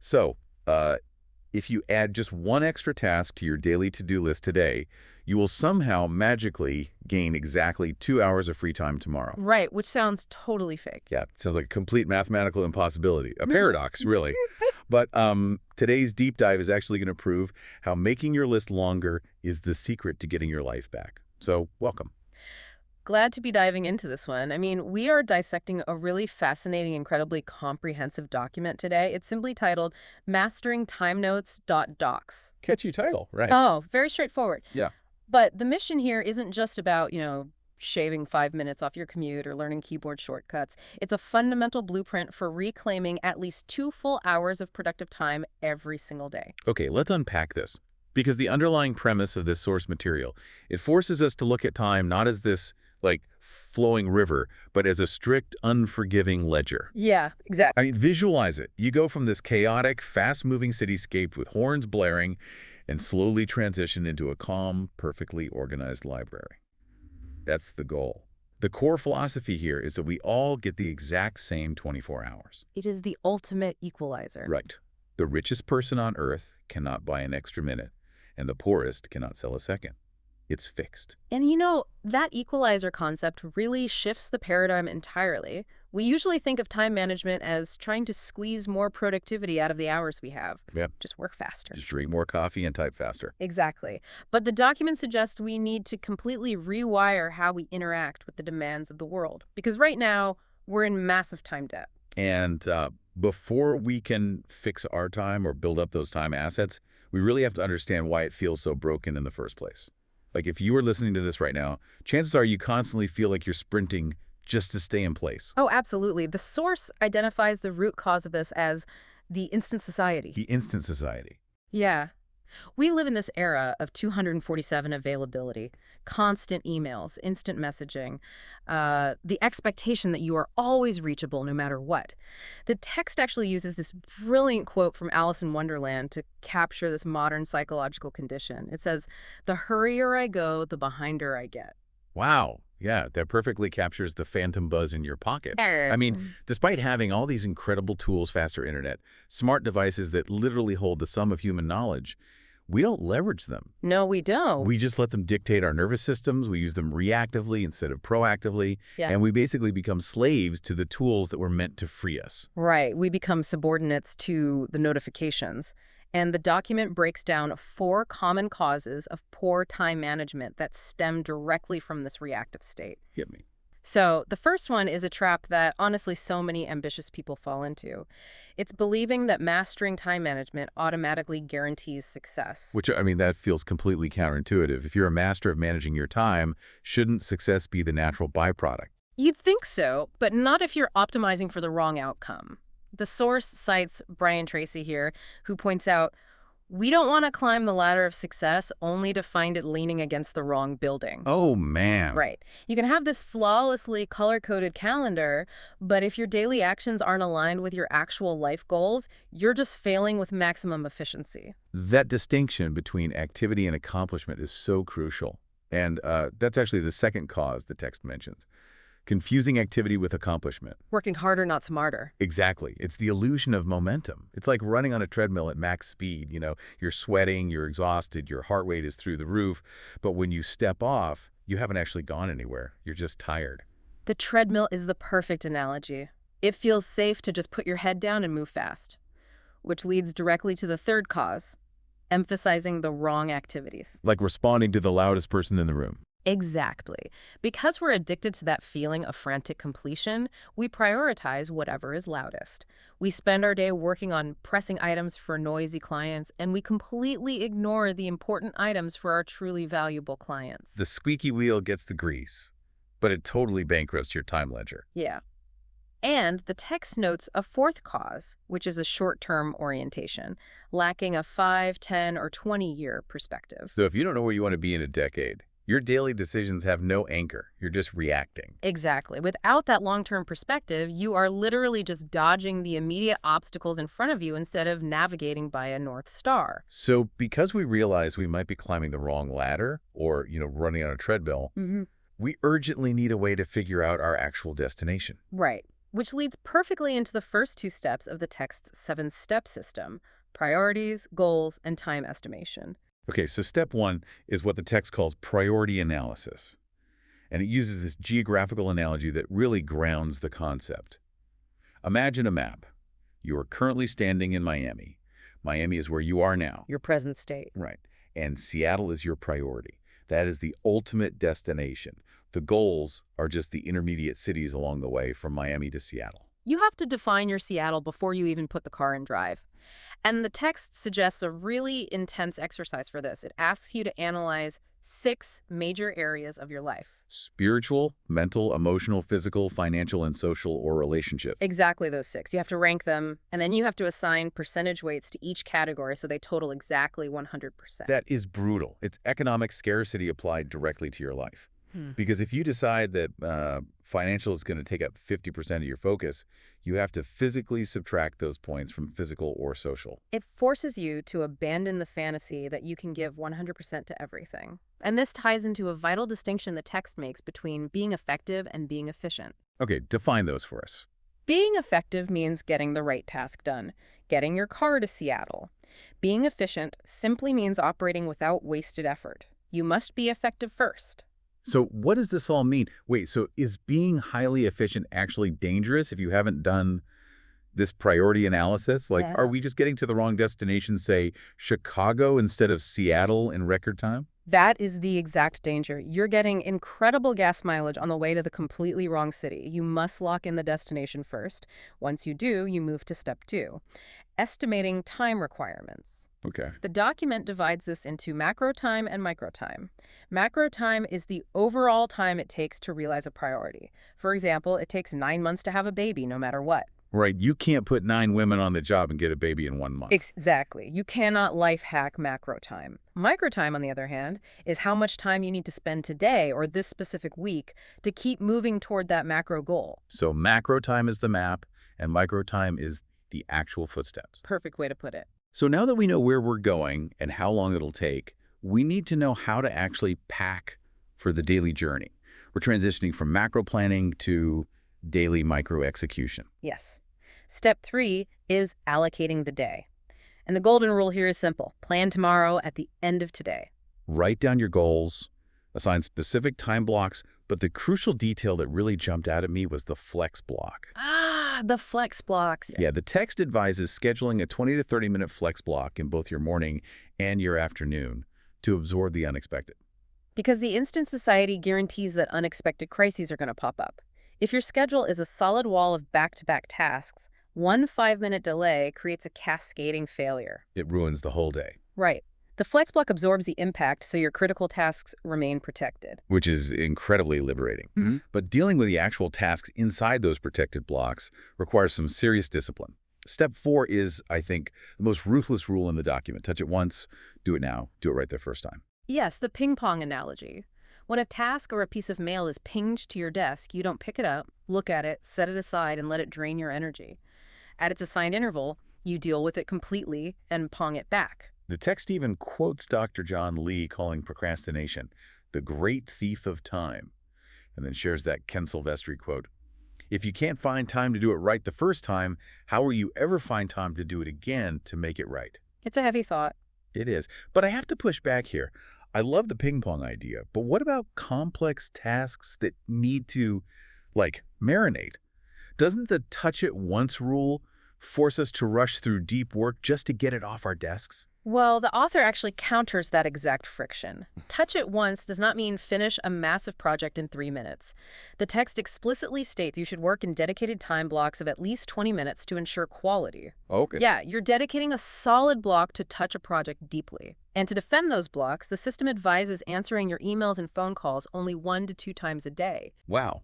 So, if you add just one extra task to your daily to-do list today, you will somehow magically gain exactly 2 hours of free time tomorrow. Right, which sounds totally fake. Yeah, it sounds like a complete mathematical impossibility. A paradox, really. But today's deep dive is actually going to prove how making your list longer is the secret to getting your life back. So, welcome. Glad to be diving into this one. I mean, we are dissecting a really fascinating, incredibly comprehensive document today. It's simply titled Mastering Time Notes.docs. Catchy title, right? Oh, very straightforward. Yeah. But the mission here isn't just about, shaving 5 minutes off your commute or learning keyboard shortcuts. It's a fundamental blueprint for reclaiming at least 2 full hours of productive time every single day. Okay, let's unpack this. Because the underlying premise of this source material, it forces us to look at time not as this, flowing river, but as a strict, unforgiving ledger. Yeah, exactly. I mean, visualize it. You go from this chaotic, fast-moving cityscape with horns blaring and slowly transition into a calm, perfectly organized library. That's the goal. The core philosophy here is that we all get the exact same 24 hours. It is the ultimate equalizer. Right. The richest person on Earth cannot buy an extra minute, and the poorest cannot sell a second. It's fixed. And that equalizer concept really shifts the paradigm entirely. We usually think of time management as trying to squeeze more productivity out of the hours we have. Yep. Just work faster. Just drink more coffee and type faster. Exactly. But the document suggests we need to completely rewire how we interact with the demands of the world. Because right now, we're in massive time debt. And before we can fix our time or build up those time assets, we really have to understand why it feels so broken in the first place. Like if you were listening to this right now, chances are you constantly feel like you're sprinting just to stay in place. Oh, absolutely. The source identifies the root cause of this as the instant society. The instant society. Yeah. We live in this era of 247 availability, constant emails, instant messaging, the expectation that you are always reachable no matter what. The text actually uses this brilliant quote from Alice in Wonderland to capture this modern psychological condition. It says, "The hurrier I go, the behinder I get." Wow. Yeah, that perfectly captures the phantom buzz in your pocket. I mean, despite having all these incredible tools, faster internet, smart devices that literally hold the sum of human knowledge, we don't leverage them. No, we don't. We just let them dictate our nervous systems. We use them reactively instead of proactively. Yeah. And we basically become slaves to the tools that were meant to free us. Right. We become subordinates to the notifications. And the document breaks down 4 common causes of poor time management that stem directly from this reactive state. Hit me. So the first one is a trap that honestly so many ambitious people fall into. It's believing that mastering time management automatically guarantees success. Which, I mean, that feels completely counterintuitive. If you're a master of managing your time, shouldn't success be the natural byproduct? You'd think so, but not if you're optimizing for the wrong outcome. The source cites Brian Tracy here, who points out, we don't want to climb the ladder of success only to find it leaning against the wrong building. Oh, man. Right. You can have this flawlessly color-coded calendar, but if your daily actions aren't aligned with your actual life goals, you're just failing with maximum efficiency. That distinction between activity and accomplishment is so crucial. And that's actually the second cause the text mentions. Confusing activity with accomplishment. Working harder, not smarter. Exactly. It's the illusion of momentum. It's like running on a treadmill at max speed. You're sweating, you're exhausted, your heart rate is through the roof. But when you step off, you haven't actually gone anywhere. You're just tired. The treadmill is the perfect analogy. It feels safe to just put your head down and move fast, which leads directly to the third cause, emphasizing the wrong activities. Like responding to the loudest person in the room. Exactly. Because we're addicted to that feeling of frantic completion, we prioritize whatever is loudest. We spend our day working on pressing items for noisy clients, and we completely ignore the important items for our truly valuable clients. The squeaky wheel gets the grease, but it totally bankrupts your time ledger. Yeah. And the text notes a fourth cause, which is a short-term orientation, lacking a 5, 10, or 20-year perspective. So if you don't know where you want to be in a decade, your daily decisions have no anchor. You're just reacting. Exactly. Without that long-term perspective, you are literally just dodging the immediate obstacles in front of you instead of navigating by a North Star. So because we realize we might be climbing the wrong ladder or, running on a treadmill, we urgently need a way to figure out our actual destination. Right. which leads perfectly into the first two steps of the text's seven-step system: priorities, goals, and time estimation. Okay, so step one is what the text calls priority analysis. And it uses this geographical analogy that really grounds the concept. Imagine a map. You are currently standing in Miami. Miami is where you are now. Your present state. Right. And Seattle is your priority. That is the ultimate destination. The goals are just the intermediate cities along the way from Miami to Seattle. You have to define your Seattle before you even put the car in drive. And the text suggests a really intense exercise for this. It asks you to analyze 6 major areas of your life. Spiritual, mental, emotional, physical, financial, and social or relationship. Exactly those 6. You have to rank them, and then you have to assign percentage weights to each category so they total exactly 100%. That is brutal. It's economic scarcity applied directly to your life. Because if you decide that financial is going to take up 50% of your focus, you have to physically subtract those points from physical or social. It forces you to abandon the fantasy that you can give 100% to everything. And this ties into a vital distinction the text makes between being effective and being efficient. Okay, define those for us. Being effective means getting the right task done, getting your car to Seattle. Being efficient simply means operating without wasted effort. You must be effective first. So what does this all mean? Wait, so is being highly efficient actually dangerous if you haven't done this priority analysis? Like, are we just getting to the wrong destination, say, Chicago instead of Seattle in record time? That is the exact danger. You're getting incredible gas mileage on the way to the completely wrong city. You must lock in the destination first. Once you do, you move to step 2, estimating time requirements. Okay. The document divides this into macro time and micro time. Macro time is the overall time it takes to realize a priority. For example, it takes 9 months to have a baby no matter what. Right. You can't put 9 women on the job and get a baby in 1 month. Exactly. You cannot life hack macro time. Micro time, on the other hand, is how much time you need to spend today or this specific week to keep moving toward that macro goal. So macro time is the map and micro time is the actual footsteps. Perfect way to put it. So now that we know where we're going and how long it'll take, we need to know how to actually pack for the daily journey. We're transitioning from macro planning to daily micro execution. Yes. Step 3 is allocating the day. And the golden rule here is simple. Plan tomorrow at the end of today. Write down your goals, assign specific time blocks, but the crucial detail that really jumped out at me was the flex block. The flex blocks. Yeah, the text advises scheduling a 20 to 30-minute flex block in both your morning and your afternoon to absorb the unexpected. Because the instant society guarantees that unexpected crises are going to pop up. If your schedule is a solid wall of back-to-back tasks, one 5-minute delay creates a cascading failure. It ruins the whole day. Right. The flex block absorbs the impact so your critical tasks remain protected. Which is incredibly liberating. But dealing with the actual tasks inside those protected blocks requires some serious discipline. Step 4 is, I think, the most ruthless rule in the document. Touch it once, do it now, do it right the first time. Yes, the ping pong analogy. When a task or a piece of mail is pinged to your desk, you don't pick it up, look at it, set it aside, and let it drain your energy. At its assigned interval, you deal with it completely and pong it back. The text even quotes Dr. John Lee calling procrastination the great thief of time, and then shares that Ken Silvestri quote, "If you can't find time to do it right the first time, how will you ever find time to do it again to make it right?" It's a heavy thought. It is. But I have to push back here. I love the ping pong idea, but what about complex tasks that need to, like, marinate? Doesn't the touch it once rule force us to rush through deep work just to get it off our desks? Well, the author actually counters that exact friction. Touch it once does not mean finish a massive project in 3 minutes. The text explicitly states you should work in dedicated time blocks of at least 20 minutes to ensure quality. Okay. Yeah, you're dedicating a solid block to touch a project deeply. And to defend those blocks, the system advises answering your emails and phone calls only 1 to 2 times a day. Wow.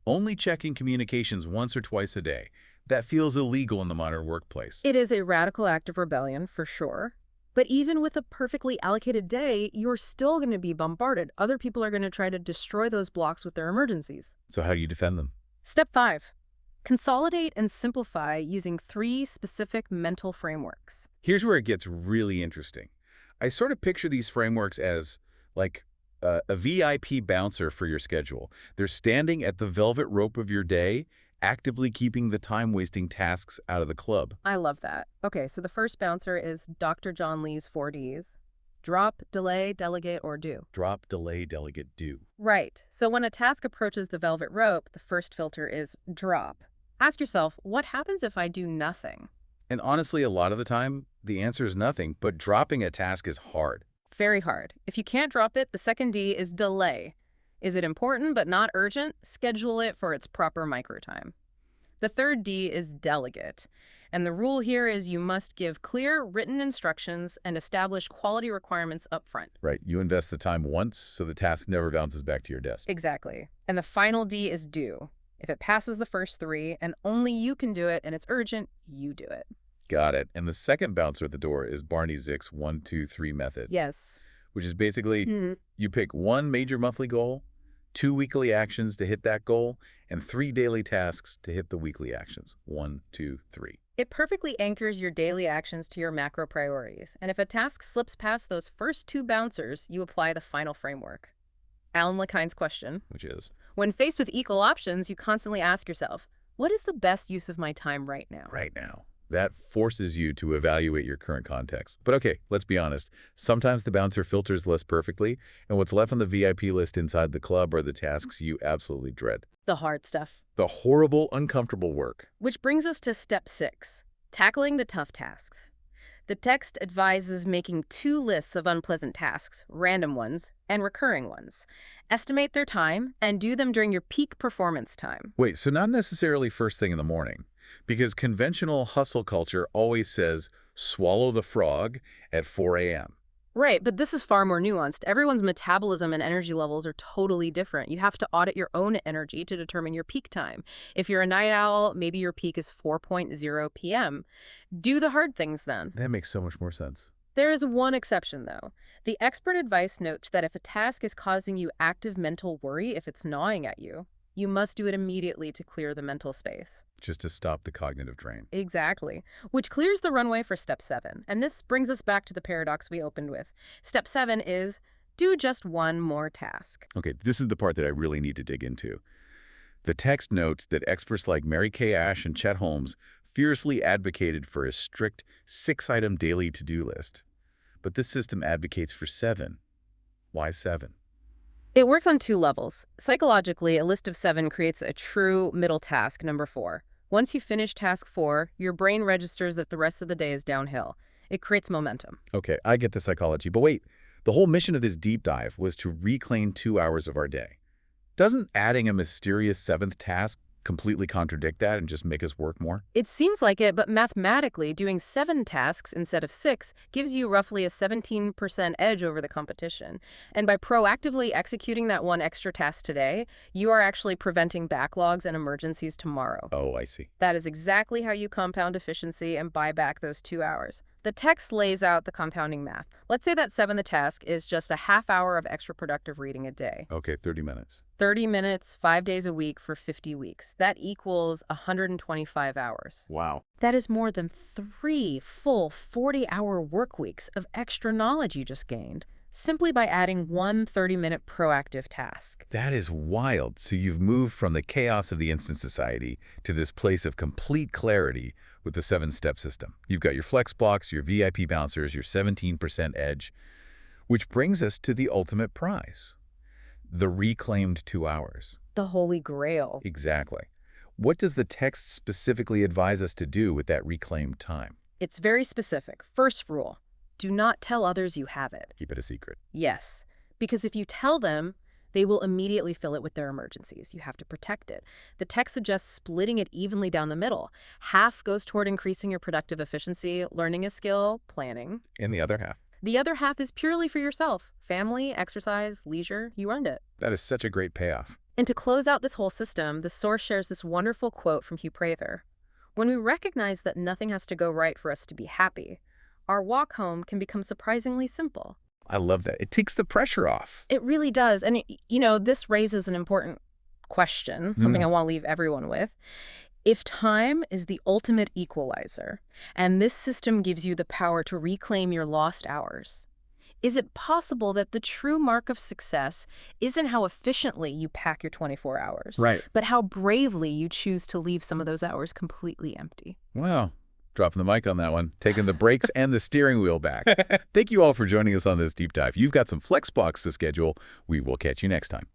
Only checking communications once or twice a day. That feels illegal in the modern workplace. It is a radical act of rebellion, for sure. But even with a perfectly allocated day, you're still going to be bombarded. Other people are going to try to destroy those blocks with their emergencies. So how do you defend them? Step 5. Consolidate and simplify using 3 specific mental frameworks. Here's where it gets really interesting. I sort of picture these frameworks as, like, a VIP bouncer for your schedule. They're standing at the velvet rope of your day, actively keeping the time-wasting tasks out of the club. I love that. Okay, so the first bouncer is Dr. John Lee's 4Ds. Drop, delay, delegate, or do. Drop, delay, delegate, do. Right. So when a task approaches the velvet rope, the first filter is drop. Ask yourself, what happens if I do nothing? And honestly, a lot of the time, the answer is nothing, but dropping a task is hard. Very hard. If you can't drop it, the second D is delay. Is it important but not urgent? Schedule it for its proper microtime. The third D is delegate. And the rule here is you must give clear, written instructions and establish quality requirements up front. Right. You invest the time once so the task never bounces back to your desk. Exactly. And the final D is do. If it passes the first three and only you can do it and it's urgent, you do it. Got it. And the second bouncer at the door is Barney Zick's 1, 2, 3 method. Yes. Which is basically you pick one major monthly goal, 2 weekly actions to hit that goal, and 3 daily tasks to hit the weekly actions. 1, 2, 3. It perfectly anchors your daily actions to your macro priorities. And if a task slips past those first 2 bouncers, you apply the final framework. Alan LeKind's question. Which is? When faced with equal options, you constantly ask yourself, what is the best use of my time right now? Right now. That forces you to evaluate your current context. But okay, let's be honest. Sometimes the bouncer filters less perfectly, and what's left on the VIP list inside the club are the tasks you absolutely dread. The hard stuff. The horrible, uncomfortable work. Which brings us to step 6, tackling the tough tasks. The text advises making 2 lists of unpleasant tasks, random ones and recurring ones. Estimate their time and do them during your peak performance time. Wait, so not necessarily first thing in the morning, because conventional hustle culture always says, swallow the frog at 4 a.m. Right, but this is far more nuanced. Everyone's metabolism and energy levels are totally different. You have to audit your own energy to determine your peak time. If you're a night owl, maybe your peak is 4:00 p.m. Do the hard things then. That makes so much more sense. There is one exception, though. The expert advice notes that if a task is causing you active mental worry, if it's gnawing at you, you must do it immediately to clear the mental space. Just to stop the cognitive drain. Exactly. Which clears the runway for step 7. And this brings us back to the paradox we opened with. Step 7 is do just one more task. Okay, this is the part that I really need to dig into. The text notes that experts like Mary Kay Ash and Chet Holmes fiercely advocated for a strict 6-item daily to-do list. But this system advocates for 7. Why 7? It works on 2 levels. Psychologically, a list of 7 creates a true middle task, number 4. Once you finish task 4, your brain registers that the rest of the day is downhill. It creates momentum. Okay, I get the psychology, but wait, the whole mission of this deep dive was to reclaim 2 hours of our day. Doesn't adding a mysterious 7th task completely contradict that and just make us work more? It seems like it, but mathematically, doing 7 tasks instead of 6 gives you roughly a 17% edge over the competition. And by proactively executing that one extra task today, you are actually preventing backlogs and emergencies tomorrow. Oh, I see. That is exactly how you compound efficiency and buy back those 2 hours. The text lays out the compounding math. Let's say that 7th task is just a half hour of extra productive reading a day. Okay, 30 minutes. 30 minutes, 5 days a week for 50 weeks. That equals 125 hours. Wow. That is more than 3 full 40-hour work weeks of extra knowledge you just gained, simply by adding one 30-minute proactive task. That is wild. So you've moved from the chaos of the instant society to this place of complete clarity with the 7-step system. You've got your flex blocks, your VIP bouncers, your 17% edge, which brings us to the ultimate prize. The reclaimed 2 hours. The Holy Grail. Exactly. What does the text specifically advise us to do with that reclaimed time? It's very specific. First rule, do not tell others you have it. Keep it a secret. Yes, because if you tell them, they will immediately fill it with their emergencies. You have to protect it. The text suggests splitting it evenly down the middle. Half goes toward increasing your productive efficiency, learning a skill, planning. And the other half? The other half is purely for yourself. Family, exercise, leisure, you earned it. That is such a great payoff. And to close out this whole system, the source shares this wonderful quote from Hugh Prather. When we recognize that nothing has to go right for us to be happy, our walk home can become surprisingly simple. I love that. It takes the pressure off. It really does. And, you know, this raises an important question, something I want to leave everyone with. If time is the ultimate equalizer, and this system gives you the power to reclaim your lost hours, Is it possible that the true mark of success isn't how efficiently you pack your 24 hours, Right. but how bravely you choose to leave some of those hours completely empty? Wow. Dropping the mic on that one, taking the brakes and the steering wheel back. Thank you all for joining us on this deep dive. You've got some flex blocks to schedule. We will catch you next time.